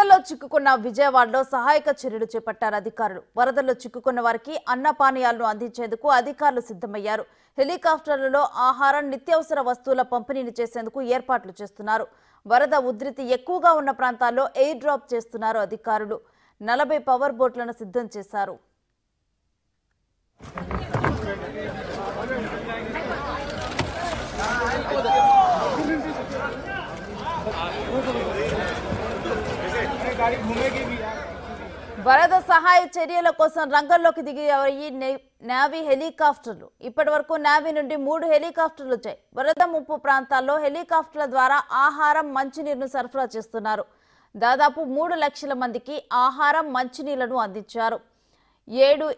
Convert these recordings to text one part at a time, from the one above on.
వరదల్లో చిక్కుకున్న విజయవాడలో సహాయక చర్యలు చేపట్టారు అధికారులు. వరదల్లో చిక్కుకున్న వారికి అన్నపానీయాలను అందించేందుకు అధికారులు సిద్ధమయ్యారు. హెలికాప్టర్లలో ఆహారం, నిత్యావసర వస్తువుల పంపిణీని చేసేందుకు ఏర్పాట్లు చేస్తున్నారు. వరద ఉధృతి ఎక్కువగా ఉన్న ప్రాంతాల్లో ఎయిర్ డ్రాప్ చేస్తున్నారు అధికారులు. 40 పవర్ బోట్లను సిద్ధం చేశారు. వరద సహాయ చర్యల కోసం రంగంలోకి దిగాయి నేవీ హెలికాప్టర్లు. ఇప్పటి వరకు నేవీ నుండి 3 హెలికాప్టర్లు వచ్చాయి. వరద ముప్పు ప్రాంతాల్లో హెలికాప్టర్ల ద్వారా ఆహారం, మంచినీరును సరఫరా చేస్తున్నారు. దాదాపు 3 లక్షల మందికి ఆహారం, మంచినీళ్లను అందించారు. 7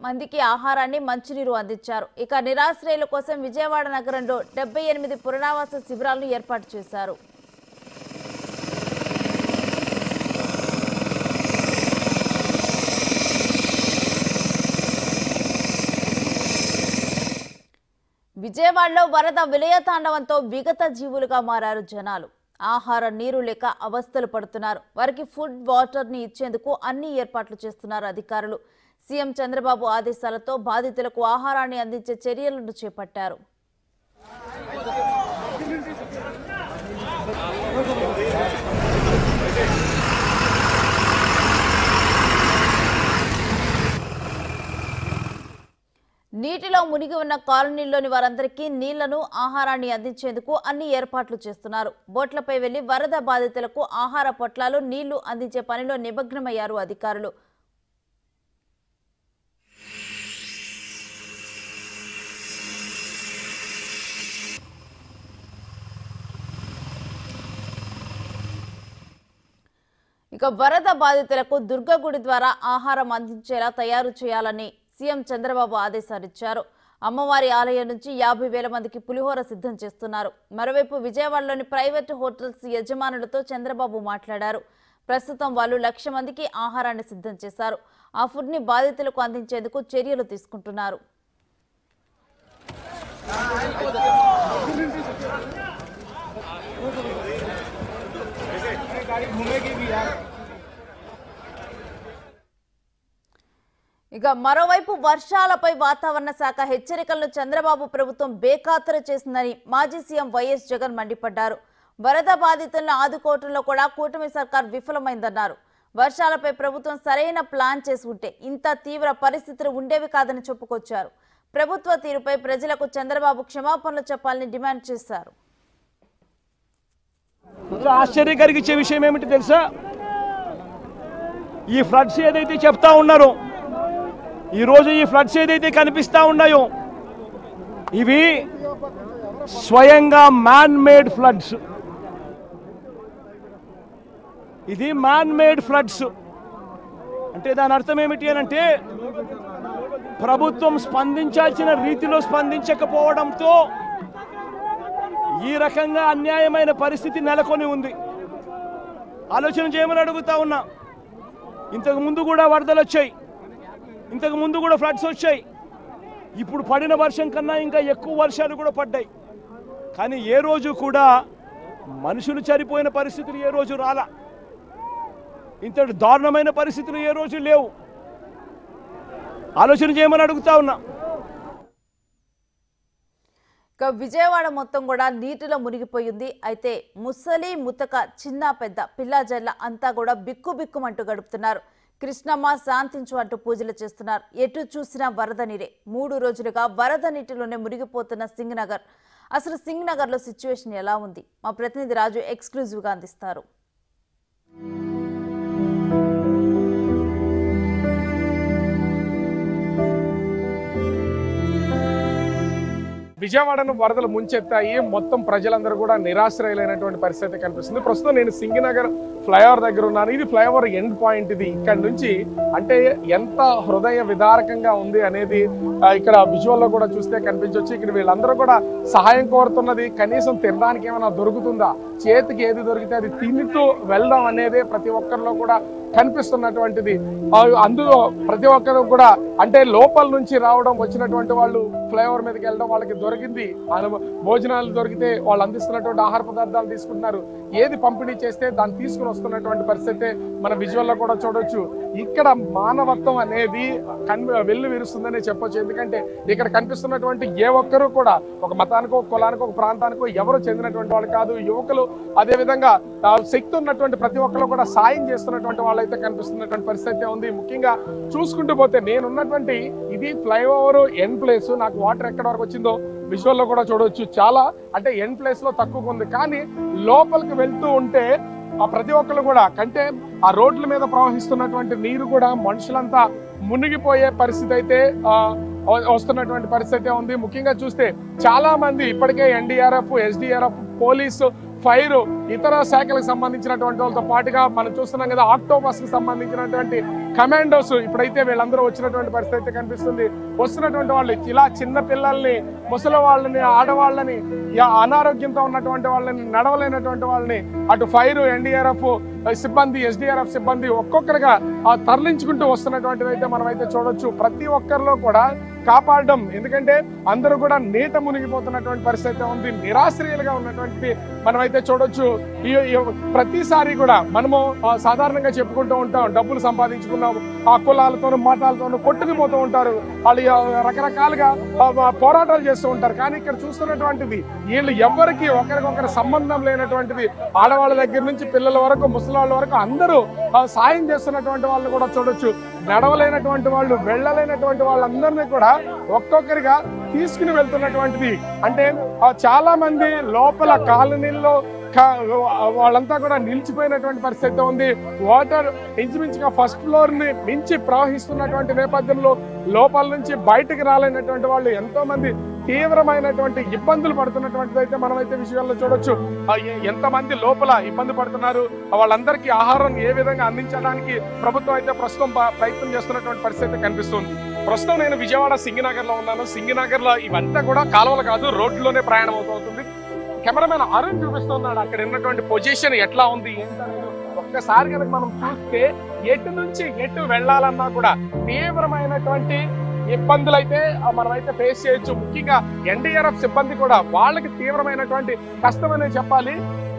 మందికి ఆహారాన్ని, మంచినీరు అందించారు. ఇక నిరాశ్రయుల కోసం విజయవాడ నగరంలో 78 పునరావాస శిబిరాలను ఏర్పాటు చేశారు. విజయవాడలో వరద విలయతాండవంతో విగత జీవులుగా మారారు జనాలు. ఆహార, నీరు లేక అవస్థలు పడుతున్నారు. వారికి ఫుడ్, వాటర్ ని ఇచ్చేందుకు అన్ని ఏర్పాట్లు చేస్తున్నారు అధికారులు. సీఎం చంద్రబాబు ఆదేశాలతో బాధితులకు ఆహారాన్ని అందించే చర్యలను చేపట్టారు. నీటిలో మునిగి ఉన్న కాలనీల్లోని వారందరికీ నీళ్లను, ఆహారాన్ని అందించేందుకు అన్ని ఏర్పాట్లు చేస్తున్నారు. బోట్లపై వెళ్లి వరద బాధితులకు ఆహార పొట్లాలు, నీళ్లు అందించే పనిలో నిమగ్నమయ్యారు అధికారులు. ఇక వరద బాధితులకు దుర్గగుడి ద్వారా ఆహారం అందించేలా తయారు చేయాలని సీఎం చంద్రబాబు ఆదేశాలిచ్చారు. అమ్మవారి ఆలయం నుంచి 50,000 మందికి పులిహోర సిద్ధం చేస్తున్నారు. మరోవైపు విజయవాడలోని ప్రైవేటు హోటల్స్ యజమానులతో చంద్రబాబు మాట్లాడారు. ప్రస్తుతం వాళ్ళు 1,00,000 మందికి ఆహారాన్ని సిద్ధం చేశారు. ఆ ఫుడ్ ని బాధితులకు అందించేందుకు చర్యలు తీసుకుంటున్నారు. ఇక మరోవైపు వర్షాలపై వాతావరణ శాఖ హెచ్చరికలను చంద్రబాబు ప్రభుత్వం బేఖాతరు చేసిందని మాజీ సీఎం వైఎస్ జగన్ మండిపడ్డారు. వరద బాధితులను ఆదుకోవడంలో కూడా కూటమి సర్కార్ విఫలమైందన్నారు. వర్షాలపై ప్రభుత్వం సరైన ప్లాన్ చేసి ఉంటే ఇంత తీవ్ర పరిస్థితులు ఉండేవి కాదని చెప్పుకొచ్చారు. ప్రభుత్వ తీరుపై ప్రజలకు చంద్రబాబు క్షమాపణలు చెప్పాలని డిమాండ్ చేశారు. ఆశ్చర్యం కలిగించే విషయం ఏమిటి తెలుసా? ఈ ఫ్లడ్స్ ఏదైతే చెప్తా ఉన్నారో, ఈరోజు ఈ ఫ్లడ్స్ ఏదైతే కనిపిస్తా ఉన్నాయో, ఇవి స్వయంగా మ్యాన్ మేడ్ ఫ్లడ్స్. ఇది మ్యాన్ మేడ్ ఫ్లడ్స్ అంటే దాని అర్థం ఏమిటి అని అంటే, ప్రభుత్వం స్పందించాల్సిన రీతిలో స్పందించకపోవడంతో ఈ రకంగా అన్యాయమైన పరిస్థితి నెలకొని ఉంది. ఆలోచన చేయమని అడుగుతా ఉన్నా. ఇంతకు ముందు కూడా వరదలు వచ్చాయి, ఇంతకు ముందు కూడా ఫ్లడ్స్ వచ్చాయి. ఇప్పుడు పడిన వర్షం కన్నా ఇంకా ఎక్కువ వర్షాలు కూడా పడ్డాయి. కానీ ఏ రోజు కూడా మనుషులు చనిపోయిన పరిస్థితులు ఏ రోజు రాలా. ఇంతటి దారుణమైన పరిస్థితులు ఏ రోజు లేవు. ఆలోచన చేయమని అడుగుతా ఉన్నా. విజయవాడ మొత్తం కూడా నీటిలో మునిగిపోయింది. అయితే ముసలి, ముతక, చిన్న పెద్ద, పిల్లజల్ల అంతా కూడా బిక్కుబిక్కుమంటూ గడుపుతున్నారు. కృష్ణమ్మ శాంతించు అంటూ పూజలు చేస్తున్నారు. ఎటు చూసినా వరద నీరే. 3 రోజులుగా వరద నీటిలోనే మునిగిపోతున్న సింగ్ నగర్. అసలు సింగ్ నగర్ లో సిచ్యువేషన్ ఎలా ఉంది? మా ప్రతినిధి రాజు ఎక్స్క్లూజివ్ గా అందిస్తారు. విజయవాడను వరదలు ముంచెత్తాయి. మొత్తం ప్రజలందరూ కూడా నిరాశ్రయులైనటువంటి పరిస్థితి కనిపిస్తుంది. ప్రస్తుతం నేను సింగనగర్ ఫ్లైఓవర్ దగ్గర ఉన్నాను. ఇది ఫ్లైఓవర్ ఎండ్ పాయింట్. ఇది ఇక్కడ నుంచి అంటే ఎంత హృదయ విదారకంగా ఉంది అనేది ఇక్కడ విజువల్లో కూడా చూస్తే కనిపించవచ్చు. ఇక్కడ వీళ్ళందరూ కూడా సహాయం కోరుతున్నది కనీసం తినడానికి ఏమైనా దొరుకుతుందా, చేతికి ఏది దొరికితే అది తింటూ వెళ్దాం అనేదే ప్రతి ఒక్కరిలో కూడా కనిపిస్తున్నటువంటిది. అందులో ప్రతి ఒక్కరు కూడా అంటే లోపల నుంచి రావడం వచ్చినటువంటి వాళ్ళు ఫ్లైఓవర్ మీదకి వెళ్ళడం, వాళ్ళకి దొరికింది భోజనాలు దొరికితే వాళ్ళు అందిస్తున్నటువంటి ఆహార పదార్థాలు తీసుకుంటున్నారు. ఏది పంపిణీ చేస్తే దాన్ని తీసుకుని వస్తున్నటువంటి పరిస్థితి మన విజువల్లో కూడా చూడొచ్చు. ఇక్కడ మానవత్వం అనేది వెల్లు విరుస్తుందనే చెప్పొచ్చు. ఎందుకంటే ఇక్కడ కనిపిస్తున్నటువంటి ఏ ఒక్కరూ కూడా ఒక మతానికో, ఒక కులానికో, ఒక ప్రాంతానికో ఎవరు చెందినటువంటి వాళ్ళు కాదు. యువకులు, అదే విధంగా శక్తి ఉన్నటువంటి ప్రతి ఒక్కరు కూడా సాయం చేస్తున్నటువంటి వాళ్ళైతే కనిపిస్తున్నటువంటి పరిస్థితి ఉంది. ముఖ్యంగా చూసుకుంటూ పోతే నేనున్నటువంటి ఇది ఫ్లైఓవర్ ఎండ్ ప్లేస్. నాకు వాటర్ ఎక్కడ వరకు వచ్చిందో విజువల్లో కూడా చూడవచ్చు. చాలా అంటే ఎండ్ ప్లేస్ లో తక్కువగా ఉంది, కానీ లోపలికి వెళ్తూ ఉంటే ఆ ప్రతి ఒక్కరు కూడా కంటే ఆ రోడ్ల మీద ప్రవహిస్తున్నటువంటి నీరు కూడా మనుషులంతా మునిగిపోయే పరిస్థితి అయితే వస్తున్నటువంటి పరిస్థితి ఉంది. ముఖ్యంగా చూస్తే చాలా మంది ఇప్పటికే ఎన్డీఆర్ఎఫ్, ఎస్డీఆర్ఎఫ్, పోలీసు, ఫైర్, ఇతర శాఖలకు సంబంధించినటువంటి వాళ్ళతో పాటుగా మనం చూస్తున్నాం కదా ఆక్టోపస్ కి సంబంధించినటువంటి కమాండోస్ ఇప్పుడైతే వీళ్ళందరూ వచ్చినటువంటి పరిస్థితి కనిపిస్తుంది. వస్తున్నటువంటి వాళ్ళు ఇలా చిన్న పిల్లల్ని, ముసలి వాళ్ళని, ఆడవాళ్ళని, అనారోగ్యంతో ఉన్నటువంటి వాళ్ళని, నడవలేనటువంటి వాళ్ళని అటు ఫైర్, ఎన్డీఆర్ఎఫ్ సిబ్బంది, ఎస్డీఆర్ఎఫ్ సిబ్బంది ఒక్కొక్కరిగా తరలించుకుంటూ వస్తున్నటువంటిది అయితే మనమైతే చూడొచ్చు. ప్రతి ఒక్కరిలో కూడా కాపాడడం, ఎందుకంటే అందరూ కూడా నీట మునిగిపోతున్నటువంటి పరిస్థితి ఉంది. నిరాశ్రయులుగా ఉన్నటువంటి మనమైతే చూడొచ్చు. ప్రతిసారి కూడా మనము సాధారణంగా చెప్పుకుంటూ ఉంటాం, డబ్బులు సంపాదించుకున్నాము, ఆ కులాలతోనూ మతాలతోనూ కొట్టుకుపోతూ ఉంటారు, వాళ్ళు రకరకాలుగా పోరాటాలు చేస్తూ ఉంటారు. కానీ ఇక్కడ చూస్తున్నటువంటిది వీళ్ళు ఎవరికి ఒకరికొకరు సంబంధం లేనటువంటిది. ఆడవాళ్ళ దగ్గర నుంచి పిల్లల వరకు, ముసలాళ్ళ వరకు అందరూ సాయం చేస్తున్నటువంటి వాళ్ళు కూడా చూడొచ్చు. నడవలేనటువంటి వాళ్ళు, వెళ్ళలేనటువంటి వాళ్ళందరినీ కూడా ఒక్కొక్కరిగా తీసుకుని వెళ్తున్నటువంటిది. అంటే చాలా మంది లోపల కాలనీల్లో వాళ్ళంతా కూడా నిలిచిపోయినటువంటి పరిస్థితి ఉంది. వాటర్ ఇంచుమించుగా ఫస్ట్ ఫ్లోర్ ని మించి ప్రవహిస్తున్నటువంటి నేపథ్యంలో లోపల నుంచి బయటకు రాలేనటువంటి వాళ్ళు ఎంతో మంది తీవ్రమైనటువంటి ఇబ్బందులు పడుతున్నటువంటిది అయితే మనమైతే విషయాల్లో చూడొచ్చు. ఎంతమంది లోపల ఇబ్బంది పడుతున్నారు, వాళ్ళందరికీ ఆహారం ఏ విధంగా అందించడానికి ప్రభుత్వం అయితే ప్రస్తుతం ప్రయత్నం చేస్తున్నటువంటి పరిస్థితి కనిపిస్తుంది. ప్రస్తుతం నేను విజయవాడ సింగినగర్ లో ఉన్నాను. సింగినగర్ లో ఇవంతా కూడా కాలువలు కాదు, రోడ్లోనే ప్రయాణం అవుతుంది. కెమెరామెన్ అరుణ్ చూపిస్తున్నాడు అక్కడ ఉన్నటువంటి పొజిషన్ ఎట్లా ఉంది ఏంటనేది. ఒక్కసారి కనుక మనం చూస్తే ఎటు నుంచి ఎటు వెళ్ళాలన్నా కూడా తీవ్రమైనటువంటి ఇబ్బందులు అయితే మనమైతే ఫేస్ చేయొచ్చు. ముఖ్యంగా ఎన్డీఆర్ఎఫ్ సిబ్బంది కూడా వాళ్ళకి తీవ్రమైనటువంటి కష్టం అనే చెప్పాలి.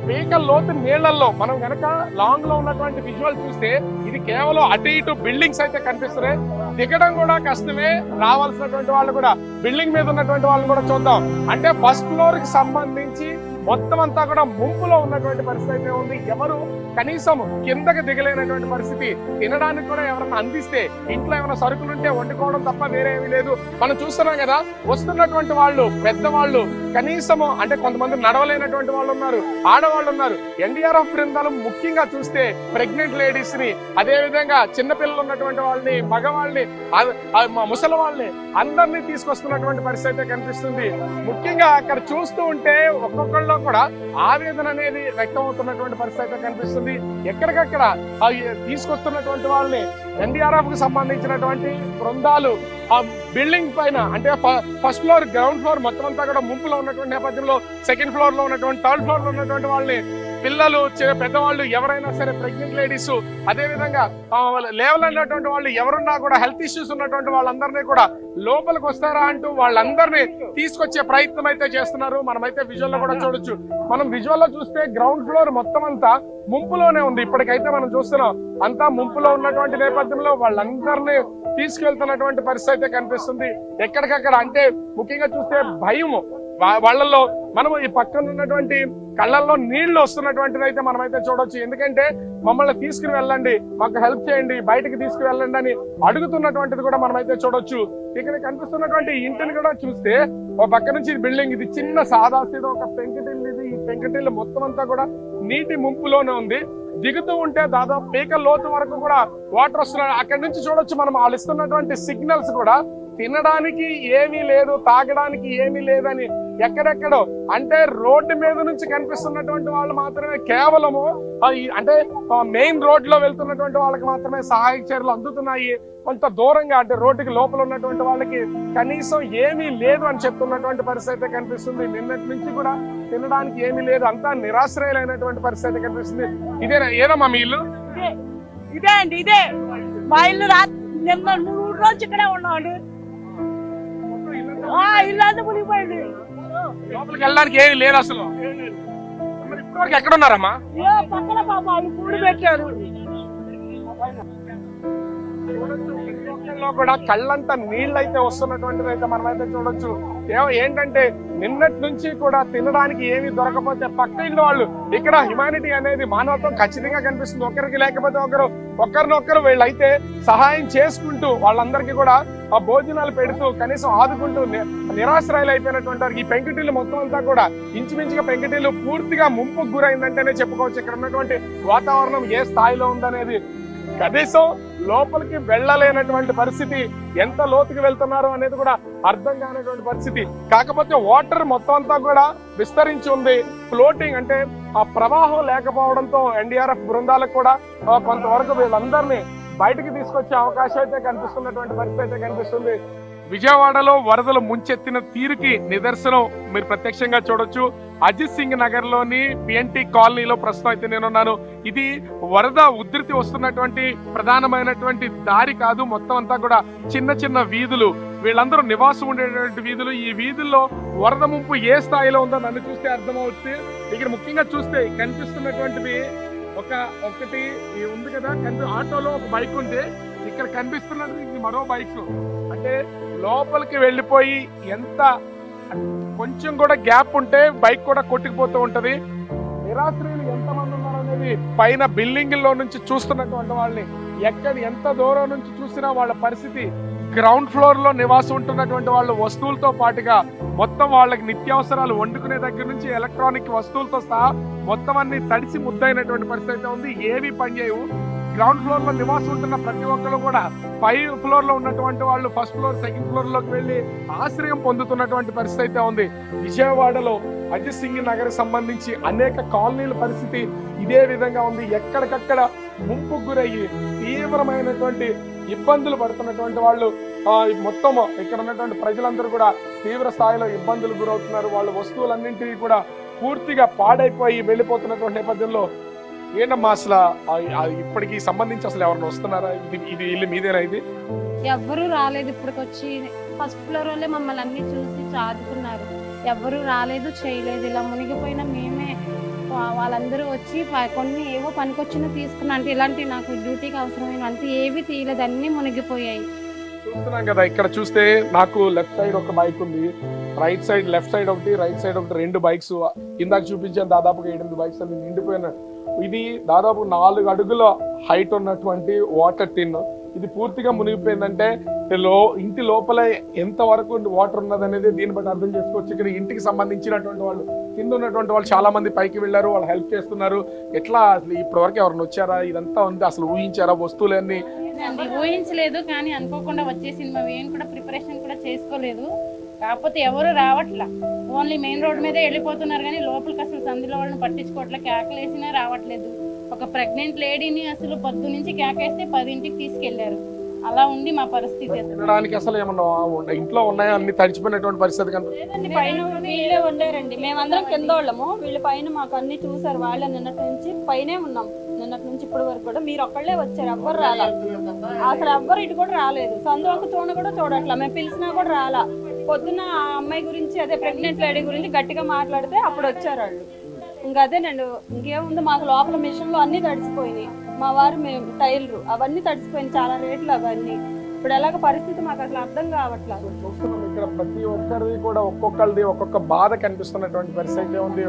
వెహికల్ లోతు నీళ్లలో మనం కనుక లాంగ్ లో ఉన్నటువంటి విజువల్ చూస్తే ఇది కేవలం అటు ఇటు బిల్డింగ్స్ అయితే కనిపిస్తున్నాయి. దిగడం కూడా కష్టమే. రావాల్సినటువంటి వాళ్ళు కూడా బిల్డింగ్ మీద ఉన్నటువంటి వాళ్ళని కూడా చూద్దాం. అంటే ఫస్ట్ ఫ్లోర్ కి సంబంధించి మొత్తం అంతా కూడా ముంపులో ఉన్నటువంటి పరిస్థితి ఉంది. ఎవరు కనీసం కిందకి దిగలేనటువంటి పరిస్థితి. తినడానికి కూడా ఎవరన్నా అందిస్తే ఇంట్లో ఏమైనా సరుకులు ఉంటే వండుకోవడం తప్ప వేరే ఏమీ లేదు. మనం చూస్తున్నాం కదా వస్తున్నటువంటి వాళ్ళు, పెద్దవాళ్ళు కనీసము అంటే కొంతమంది నడవలేనటువంటి వాళ్ళు ఉన్నారు, ఆడవాళ్ళు ఉన్నారు. ఎన్డీఆర్ఎఫ్ బృందాలు ముఖ్యంగా చూస్తే ప్రెగ్నెంట్ లేడీస్ ని, అదే విధంగా చిన్నపిల్లలు ఉన్నటువంటి వాళ్ళని, మగవాళ్ళని, ముసలి వాళ్ళని అందరినీ తీసుకొస్తున్నటువంటి పరిస్థితి కనిపిస్తుంది. ముఖ్యంగా అక్కడ చూస్తూ ఉంటే ఒక్కొక్కళ్ళు కూడా ఆవేదన అనేది వ్యక్తం అవుతున్నటువంటి పరిస్థితి కనిపిస్తుంది. ఎక్కడికక్కడ తీసుకొస్తున్నటువంటి వాళ్ళని ఎన్డీఆర్ఎఫ్ కి సంబంధించినటువంటి బృందాలు ఆ బిల్డింగ్ పైన అంటే ఫస్ట్ ఫ్లోర్, గ్రౌండ్ ఫ్లోర్ మొత్తం అంతా కూడా ముంపులో ఉన్నటువంటి నేపథ్యంలో సెకండ్ ఫ్లోర్ లో ఉన్నటువంటి, థర్డ్ ఫ్లోర్ లో ఉన్నటువంటి వాళ్ళని, పిల్లలు, పెద్దవాళ్ళు ఎవరైనా సరే, ప్రెగ్నెంట్ లేడీస్, అదే విధంగా లేవలేనటువంటి వాళ్ళు ఎవరున్నా కూడా హెల్త్ ఇష్యూస్ ఉన్నటువంటి వాళ్ళందరినీ కూడా లోపలికి వస్తారా అంటూ వాళ్ళందరినీ తీసుకొచ్చే ప్రయత్నం అయితే చేస్తున్నారు. మనమైతే విజువల్ లో కూడా చూడొచ్చు. మనం విజువల్ లో చూస్తే గ్రౌండ్ ఫ్లోర్ మొత్తం అంతా ముంపులోనే ఉంది. ఇప్పటికైతే మనం చూస్తున్నాం అంతా ముంపులో ఉన్నటువంటి నేపథ్యంలో వాళ్ళందరినీ తీసుకెళ్తున్నటువంటి పరిస్థితి కనిపిస్తుంది. ఎక్కడికక్కడ అంటే ముఖ్యంగా చూస్తే భయము వాళ్ళల్లో. మనం ఈ పక్కన ఉన్నటువంటి కళ్ళల్లో నీళ్లు వస్తున్నటువంటిది అయితే మనమైతే చూడొచ్చు. ఎందుకంటే మమ్మల్ని తీసుకుని వెళ్ళండి, మాకు హెల్ప్ చేయండి, బయటకు తీసుకువెళ్ళండి అని అడుగుతున్నటువంటిది కూడా మనమైతే చూడొచ్చు. ఇక్కడ కనిపిస్తున్నటువంటి ఇంటిని కూడా చూస్తే ఒక పక్క నుంచి బిల్డింగ్, ఇది చిన్న సాదాసీద ఒక పెంకుటిల్లు. ఇది ఈ పెంకుటిల్లు మొత్తం అంతా కూడా నీటి ముంపులోనే ఉంది. దిగుతూ ఉంటే దాదాపు పీక లోతు వరకు కూడా వాటర్ వస్తున్నాయి. అక్కడి నుంచి చూడొచ్చు మనం వాళ్ళు ఇస్తున్నటువంటి సిగ్నల్స్ కూడా తినడానికి ఏమీ లేదు, తాగడానికి ఏమీ లేదని ఎక్కడెక్కడో అంటే రోడ్డు మీద నుంచి కనిపిస్తున్నటువంటి వాళ్ళు మాత్రమే కేవలము అంటే మెయిన్ రోడ్ లో వెళ్తున్నటువంటి వాళ్ళకి మాత్రమే సహాయక చర్యలు అందుతున్నాయి. కొంత దూరంగా అంటే రోడ్డుకి లోపల ఉన్నటువంటి వాళ్ళకి కనీసం ఏమీ లేదు అని చెప్తున్నటువంటి పరిస్థితి కనిపిస్తుంది. నిన్నటి నుంచి కూడా తినడానికి ఏమీ లేదు, అంతా నిరాశ్రయులైనటువంటి పరిస్థితి కనిపిస్తుంది. ఇదేనా ఏదమ్మా మీ ఇల్లు? ఇదే అండి, ఇదే మా ఇల్లు. నిన్న 3 రోజులు ఇక్కడే ఉన్నామండి. ఇల్లు మునిగిపోయింది. లోపలికి వెళ్ళడానికి ఏమీ లేదు అసలు. మరి ఇప్పటివరకు ఎక్కడ ఉన్నారమ్మా? పక్కన పాప వాళ్ళు కూడి పెట్టారు. కూడా కళ్ళంతా నీళ్ళైతే వస్తున్నటువంటిది అయితే మనమైతే చూడొచ్చు. ఏంటంటే నిన్నటి నుంచి కూడా తినడానికి ఏమి దొరకపోతే పక్క ఇల్లు వాళ్ళు ఇక్కడ హ్యుమానిటీ అనేది మానవత్వం ఖచ్చితంగా కనిపిస్తుంది. ఒకరికి లేకపోతే ఒకరినొకరు వీళ్ళైతే సహాయం చేసుకుంటూ వాళ్ళందరికీ కూడా ఆ భోజనాలు పెడుతూ కనీసం ఆదుకుంటూ నిరాశ్రయాలు అయిపోయినటువంటి వారికి ఈ పెంకుటిల్లు మొత్తం అంతా కూడా ఇంచుమించుగా పెంకుటిల్లు పూర్తిగా ముంపుకు గురైందంటేనే చెప్పుకోవచ్చు. ఇక్కడ ఉన్నటువంటి వాతావరణం ఏ స్థాయిలో ఉందనేది కనీసం లోపలికి వెళ్ళలేనటువంటి పరిస్థితి, ఎంత లోతుకి వెళ్తున్నారు అనేది కూడా అర్థం కానటువంటి పరిస్థితి. కాకపోతే వాటర్ మొత్తం అంతా కూడా విస్తరించి ఉంది. ఫ్లోటింగ్ అంటే ఆ ప్రవాహం లేకపోవడంతో ఎన్డీఆర్ఎఫ్ బృందాలకు కూడా కొంతవరకు వీళ్ళందరినీ బయటికి తీసుకొచ్చే అవకాశం అయితే కనిపిస్తున్నటువంటి పరిస్థితి అయితే కనిపిస్తుంది. విజయవాడలో వరదలు ముంచెత్తిన తీరుకి నిదర్శనం మీరు ప్రత్యక్షంగా చూడొచ్చు. అజిత్ సింగ్ నగర్ లోని పిఎన్టీ కాలనీలో ప్రస్తుతం అయితే నేనున్నాను. ఇది వరద ఉధృతి వస్తున్నటువంటి ప్రధానమైనటువంటి దారి కాదు, మొత్తం అంతా కూడా చిన్న చిన్న వీధులు, వీళ్ళందరూ నివాసం ఉండేటువంటి వీధులు. ఈ వీధుల్లో వరద ముంపు ఏ స్థాయిలో ఉందో నన్ను చూస్తే అర్థమవుతుంది. ఇక్కడ ముఖ్యంగా చూస్తే కనిపిస్తున్నటువంటివి ఒకటి ఉంది కదా, ఆటోలో ఒక బైక్ ఉంది, ఇక్కడ కనిపిస్తున్నది ఇది మరో బైక్. అంటే లోపలికి వెళ్ళిపోయి ఎంత కొంచెం కూడా గ్యాప్ ఉంటే బైక్ కూడా కొట్టుకుపోతూ ఉంటది. నిరాశ్రయులు ఎంతమంది ఉన్నారు అనేది పైన బిల్డింగ్ లో నుంచి చూస్తున్నటువంటి వాళ్ళని ఎంత దూరం నుంచి చూసినా వాళ్ళ పరిస్థితి, గ్రౌండ్ ఫ్లోర్ లో నివాసం ఉంటున్నటువంటి వాళ్ళు వస్తువులతో పాటుగా మొత్తం వాళ్ళకి నిత్యావసరాలు వండుకునే దగ్గర నుంచి ఎలక్ట్రానిక్ వస్తువులతో సహా మొత్తం అన్ని తడిసి ముద్దైనటువంటి పరిస్థితి ఉంది. ఏవి పనిచేయవు. గ్రౌండ్ ఫ్లోర్ లో నివాసం ఉంటున్న ప్రతి ఒక్కరు కూడా 5th ఫ్లోర్ లో ఉన్నటువంటి వాళ్ళు 1st ఫ్లోర్ 2nd ఫ్లోర్ లోకి వెళ్లి ఆశ్రయం పొందుతున్నటువంటి పరిస్థితి అయితే ఉంది. విజయవాడలో అజిత్ సింగ్ నగర్ సంబంధించి అనేక కాలనీల పరిస్థితి ఇదే విధంగా ఉంది. ఎక్కడికక్కడ ముంపుకు గురయ్యి తీవ్రమైనటువంటి ఇబ్బందులు పడుతున్నటువంటి వాళ్ళు మొత్తం ఇక్కడ ఉన్నటువంటి ప్రజలందరూ కూడా తీవ్ర స్థాయిలో ఇబ్బందులు గురవుతున్నారు. వాళ్ళ వస్తువులన్నింటినీ కూడా పూర్తిగా పాడైపోయి వెళ్ళిపోతున్నటువంటి నేపథ్యంలో ఏంటమ్మా అసలు ఇప్పటికి సంబంధించి అసలు ఎవరైనా వస్తున్నారా? ఇది ఇల్లు మీదేనా? ఇది ఎవ్వరూ రాలేదు. ఇప్పటికొచ్చి 1st ఫ్లోర్ వాళ్ళే మమ్మల్ని అన్ని చూసి చాదుకున్నారు. ఎవ్వరూ రాలేదు, చేయలేదు. ఇలా మునిగిపోయిన మేమే వాళ్ళందరూ వచ్చి కొన్ని ఏవో పనికొచ్చినా తీసుకున్నా, అంటే ఇలాంటి నాకు డ్యూటీకి అవసరమైన అంతే ఏవి తీయలేదు, అన్ని మునిగిపోయాయి. చూస్తున్నాం కదా, ఇక్కడ చూస్తే నాకు లెఫ్ట్ సైడ్ ఒక బైక్ ఉంది, రైట్ సైడ్ లెఫ్ట్ సైడ్ ఒకటి, రైట్ సైడ్ ఒకటి, 2 బైక్స్. ఇందాక చూపించాను దాదాపుగా 8 బైక్స్ అన్ని నిండిపోయిన. ఇది దాదాపు 4 అడుగుల హైట్ ఉన్నటువంటి వాటర్ టిన్. ఇది పూర్తిగా మునిగిపోయిందంటే ఇంటి లోపల ఎంత వరకు వాటర్ ఉన్నది అనేది దీన్ని బట్టి అర్థం చేసుకోవచ్చు. ఇక్కడ ఇంటికి సంబంధించినటువంటి వాళ్ళు కింద ఉన్నటువంటి వాళ్ళు చాలా మంది పైకి వెళ్ళారు, వాళ్ళు హెల్ప్ చేస్తున్నారు. ఎట్లా అసలు ఇప్పటి వరకు ఎవరైనా వచ్చారా? ఇదంతా ఉంది అసలు ఊహించారా? వస్తువులన్నీ ఊహించలేదు, కానీ అనుకోకుండా వచ్చేసింది. మేము ఏం కూడా ప్రిపరేషన్ కూడా చేసుకోలేదు. కాకపోతే ఎవరు రావట్లా, ఓన్లీ మెయిన్ రోడ్ మీదే వెళ్ళిపోతున్నారు, కానీ లోపలికి అసలు సందులో వాళ్ళని పట్టించుకోవట్లే. కేకలేసినా రావట్లేదు. ఒక ప్రెగ్నెంట్ లేడీని అసలు పొద్దు నుంచి కేకేస్తే 10ంటికి తీసుకెళ్లారు. అలా ఉంది మా పరిస్థితి. అసలు ఏమన్నా ఇంట్లో ఉన్నాయా? అన్ని తడిచిపోయినటువంటి పరిస్థితి కనిపిస్తుంది. పైన వీళ్ళే ఉండారండి, మేమందరం కింద వాళ్ళము, వీళ్ళ పైన మాకు అన్ని చూసారు. వాళ్ళే నిన్నటి నుంచి పైనే ఉన్నాం, నిన్నటి నుంచి ఇప్పటి వరకు కూడా. మీరు ఒక్కళ్ళే వచ్చారు, ఎవ్వరు రాలా. అసలు ఎవ్వరు ఇటు కూడా రాలేదు. సందులోకి కూడా చూడట్లా, మేము పిలిచినా కూడా రాలా. పొద్దున్న ఆ అమ్మాయి గురించి, అదే ప్రెగ్నెంట్ లేడీ గురించి గట్టిగా మాట్లాడితే అప్పుడు వచ్చారు వాళ్ళు. ఇంకా అదేనండి, ఇంకేముంది, మాకు లోపల మిషన్లు అన్ని తడిసిపోయినాయి. మా వారు మేము టైలరు, అవన్నీ తడిసిపోయినాయి, చాలా రేట్లు అవన్నీ. ఇప్పుడు ఎలాగ పరిస్థితి మాకు అసలు అర్థం కావట్లేదు. ఇక్కడ ప్రతి ఒక్కరిది కూడా ఒక్కొక్కరిది ఒక్కొక్క బాధ కనిపిస్తున్నటువంటి పరిస్థితి ఉంది.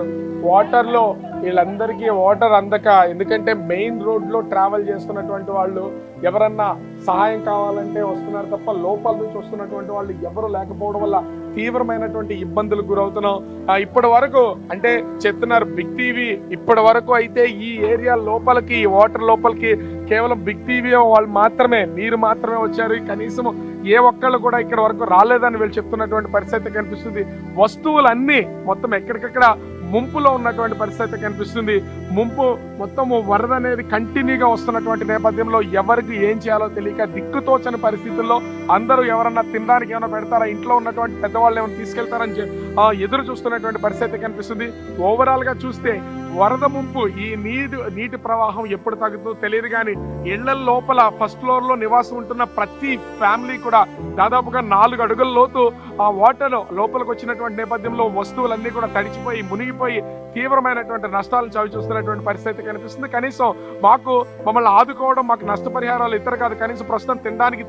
వాటర్ లో వీళ్ళందరికీ వాటర్ అందక, ఎందుకంటే మెయిన్ రోడ్ లో ట్రావెల్ చేస్తున్నటువంటి వాళ్ళు ఎవరన్నా సహాయం కావాలంటే వస్తున్నారు తప్ప లోపల నుంచి వస్తున్నటువంటి వాళ్ళు ఎవరు లేకపోవడం వల్ల తీవ్రమైనటువంటి ఇబ్బందులు గురవుతున్నాం. ఇప్పటి వరకు అంటే చెప్తున్నారు బిగ్ టీవీ, ఇప్పటి వరకు అయితే ఈ ఏరియా లోపలికి, ఈ వాటర్ లోపలికి కేవలం బిగ్ టీవీ వాళ్ళు మాత్రమే, మీరు మాత్రమే వచ్చారు. కనీసం ఏ ఒక్కళ్ళు కూడా ఇక్కడ వరకు రాలేదని వీళ్ళు చెప్తున్నటువంటి పరిస్థితి కనిపిస్తుంది. వస్తువులన్నీ మొత్తం ఎక్కడికక్కడ ముంపులో ఉన్నటువంటి పరిస్థితి కనిపిస్తుంది. ముంపు మొత్తము వరద అనేది కంటిన్యూగా వస్తున్నటువంటి నేపథ్యంలో ఎవరికి ఏం చేయాలో తెలియక దిక్కుతోచని పరిస్థితుల్లో అందరూ ఎవరన్నా తినడానికి ఏమైనా పెడతారా, ఇంట్లో ఉన్నటువంటి పెద్దవాళ్ళు ఏమైనా తీసుకెళ్తారని ఎదురు చూస్తున్నటువంటి పరిస్థితి కనిపిస్తుంది. ఓవరాల్ గా చూస్తే వరద ముంపు, ఈ నీటి ప్రవాహం ఎప్పుడు తగ్గుతుందో తెలియదు కానీ ఇళ్ల లోపల ఫస్ట్ ఫ్లోర్ లో నివాసం ఉంటున్న ప్రతి ఫ్యామిలీ కూడా దాదాపుగా 4 అడుగుల లోతు ఆ వాటర్ లోపలికి వచ్చినటువంటి నేపథ్యంలో వస్తువులన్నీ కూడా తడిచిపోయి మునిగిపోయి తీవ్రమైనటువంటి నష్టాలను చవి చూస్తున్నటువంటి పరిస్థితి కనిపిస్తుంది. కనీసం మమ్మల్ని ఆదుకోవడం, మాకు నష్టపరిహారాలు ఇతర కాదు, కనీసం ప్రస్తుతం తినడానికి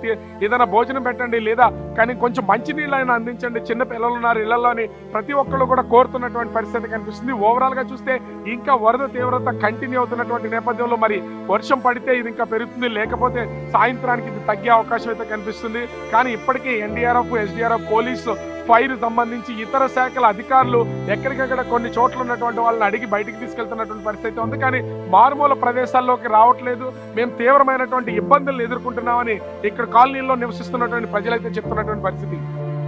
ఏదైనా భోజనం పెట్టండి, లేదా కానీ కొంచెం మంచినీళ్ళు అయినా అందించండి, చిన్న పిల్లలు ఉన్నారు ఇళ్లలోని ప్రతి ఒక్కళ్ళు కూడా కోరుతున్నటువంటి పరిస్థితి కనిపిస్తుంది. ఓవరాల్ గా చూస్తే ఇంకా వరద తీవ్రత కంటిన్యూ అవుతున్నటువంటి నేపథ్యంలో మరి వర్షం పడితే ఇది ఇంకా పెరుగుతుంది, లేకపోతే సాయంత్రానికి ఇది తగ్గే అవకాశం అయితే కనిపిస్తుంది. కానీ ఇప్పటికీ ఎన్డీఆర్ఎఫ్, ఎస్డీఆర్ఎఫ్, పోలీసు, ఫైర్ సంబంధించి ఇతర శాఖల అధికారులు ఎక్కడికక్కడ కొన్ని చోట్ల ఉన్నటువంటి వాళ్ళని అడిగి బయటికి తీసుకెళ్తున్నటువంటి పరిస్థితి ఉంది. కానీ మారుమూల ప్రదేశాల్లోకి రావట్లేదు, మేము తీవ్రమైనటువంటి ఇబ్బందులు ఎదుర్కొంటున్నామని ఇక్కడ కాలనీల్లో నివసిస్తున్నటువంటి ప్రజలైతే చెప్తున్నటువంటి పరిస్థితి.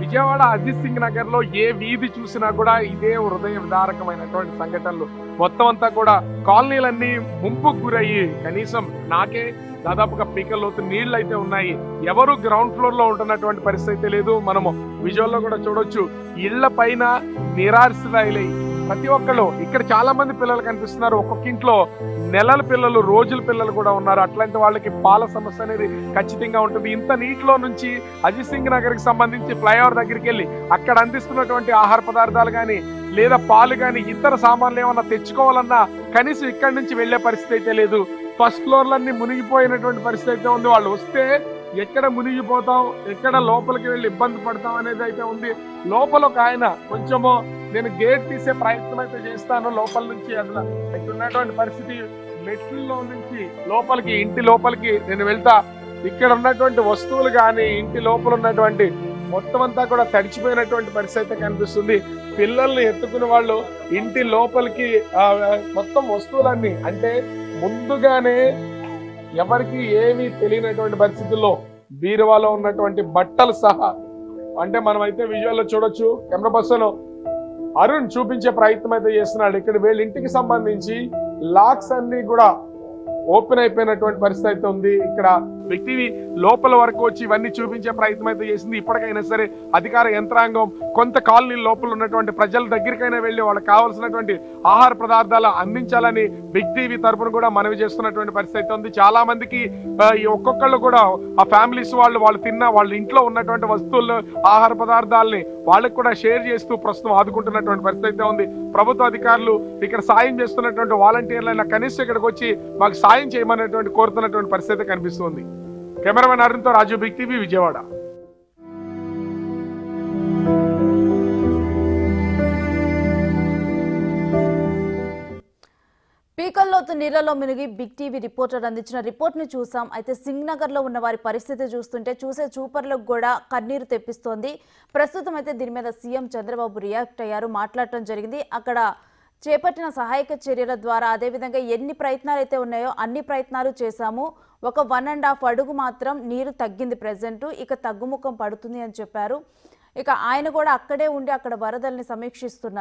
విజయవాడ అజిత్ సింగ్ నగర్ లో ఏ వీధి చూసినా కూడా ఇదే హృదయ విదారకమైనటువంటి సంఘటనలు. మొత్తం అంతా కూడా కాలనీలన్నీ ముంపుకు గురయ్యి కనీసం నాకే దాదాపుగా పీకల్లోతు నీళ్లు అయితే ఉన్నాయి. ఎవరు గ్రౌండ్ ఫ్లోర్ లో ఉంటున్నటువంటి పరిస్థితి లేదు. మనము విజువల్లో కూడా చూడొచ్చు, ఇళ్ల పైన నిరాశ్రయులై ప్రతి ఒక్కళ్ళు ఇక్కడ చాలా మంది పిల్లలు కనిపిస్తున్నారు. ఒక్కొక్క ఇంట్లో నెలల పిల్లలు, రోజుల పిల్లలు కూడా ఉన్నారు. అట్లాంటి వాళ్ళకి పాల సమస్య అనేది ఖచ్చితంగా ఉంటుంది. ఇంత నీటిలో నుంచి అజిత్ సింగ్ నగర్ కి సంబంధించి ఫ్లైఓవర్ దగ్గరికి వెళ్ళి అక్కడ అందిస్తున్నటువంటి ఆహార పదార్థాలు కానీ లేదా పాలు కానీ ఇతర సామాన్లు ఏమన్నా తెచ్చుకోవాలన్నా కనీసం ఇక్కడి నుంచి వెళ్లే పరిస్థితి అయితే లేదు. ఫస్ట్ ఫ్లోర్లన్నీ మునిగిపోయినటువంటి పరిస్థితి అయితే ఉంది. వాళ్ళు వస్తే ఎక్కడ మునిగిపోతాం, ఎక్కడ లోపలికి వెళ్ళి ఇబ్బంది పడతాం అనేది అయితే ఉంది. లోపల ఒక ఆయన కొంచెము నేను గేట్ తీసే ప్రయత్నం అయితే చేస్తాను లోపల నుంచి, అసలు ఇక్కడ ఉన్నటువంటి పరిస్థితి మెట్లలో నుంచి లోపలికి, ఇంటి లోపలికి నేను వెళ్తా. ఇక్కడ ఉన్నటువంటి వస్తువులు కానీ ఇంటి లోపల ఉన్నటువంటి మొత్తం అంతా కూడా తడిచిపోయినటువంటి పరిస్థితి కనిపిస్తుంది. పిల్లల్ని ఎత్తుకునే వాళ్ళు ఇంటి లోపలికి మొత్తం వస్తువులన్నీ, అంటే ముందుగానే ఎవరికి ఏమీ తెలియనటువంటి పరిస్థితుల్లో బీరువాలో ఉన్నటువంటి బట్టలు సహా, అంటే మనం అయితే విజువల్లో చూడొచ్చు, కెమెరా పర్సన్ అరుణ్ చూపించే ప్రయత్నం అయితే చేస్తున్నాడు. ఇక్కడ వీళ్ళ ఇంటికి సంబంధించి లాక్స్ అన్ని కూడా ఓపెన్ అయిపోయినటువంటి పరిస్థితి అయితే ఉంది. ఇక్కడ వ్యక్తి లోపల వరకు వచ్చి ఇవన్నీ చూపించే ప్రయత్నం అయితే చేసింది. ఇప్పటికైనా సరే అధికార యంత్రాంగం కొంత కాలనీ లోపల ఉన్నటువంటి ప్రజల దగ్గరికైనా వెళ్ళి వాళ్ళకి కావాల్సినటువంటి ఆహార పదార్థాలు అందించాలని బిగ్ టీవీ తరఫున కూడా మనవి చేస్తున్నటువంటి పరిస్థితి ఉంది. చాలా మందికి ఒక్కొక్కళ్ళు కూడా ఆ ఫ్యామిలీస్ వాళ్ళు తిన్న వాళ్ళ ఇంట్లో ఉన్నటువంటి వస్తువులు, ఆహార పదార్థాలని వాళ్ళకి కూడా షేర్ చేస్తూ ప్రస్తుతం ఆదుకుంటున్నటువంటి పరిస్థితి ఉంది. ప్రభుత్వ అధికారులు ఇక్కడ సాయం చేస్తున్నటువంటి వాలంటీర్లైనా కనీసం ఇక్కడికి వచ్చి మాకు సాయం చేయమనేటువంటి కోరుతున్నటువంటి పరిస్థితి కనిపిస్తుంది. కెమెరామెన్ అరుణ్తో రాజు, బిగ్ టీవీ, విజయవాడ. పీకల్లోతు నీళ్లలో మునిగి బిగ్ టీవీ రిపోర్టర్ అందించిన రిపోర్ట్ ని చూసాం. అయితే సింగ్ నగర్ లో ఉన్న వారి పరిస్థితి చూస్తుంటే చూసే చూపర్లకు కూడా కన్నీరు తెప్పిస్తోంది. ప్రస్తుతం అయితే దీని మీద సీఎం చంద్రబాబు రియాక్ట్ అయ్యారు, మాట్లాడటం జరిగింది. అక్కడ చేపట్టిన సహాయక చర్యల ద్వారా అదేవిధంగా ఎన్ని ప్రయత్నాలు అయితే ఉన్నాయో అన్ని ప్రయత్నాలు చేశాము. ఒక 1.5 అడుగు మాత్రం నీరు తగ్గింది ప్రెజెంట్, ఇక తగ్గుముఖం పడుతుంది అని చెప్పారు. ఇక ఆయన కూడా అక్కడే ఉండి అక్కడ వరదల్ని సమీక్షిస్తున్నారు.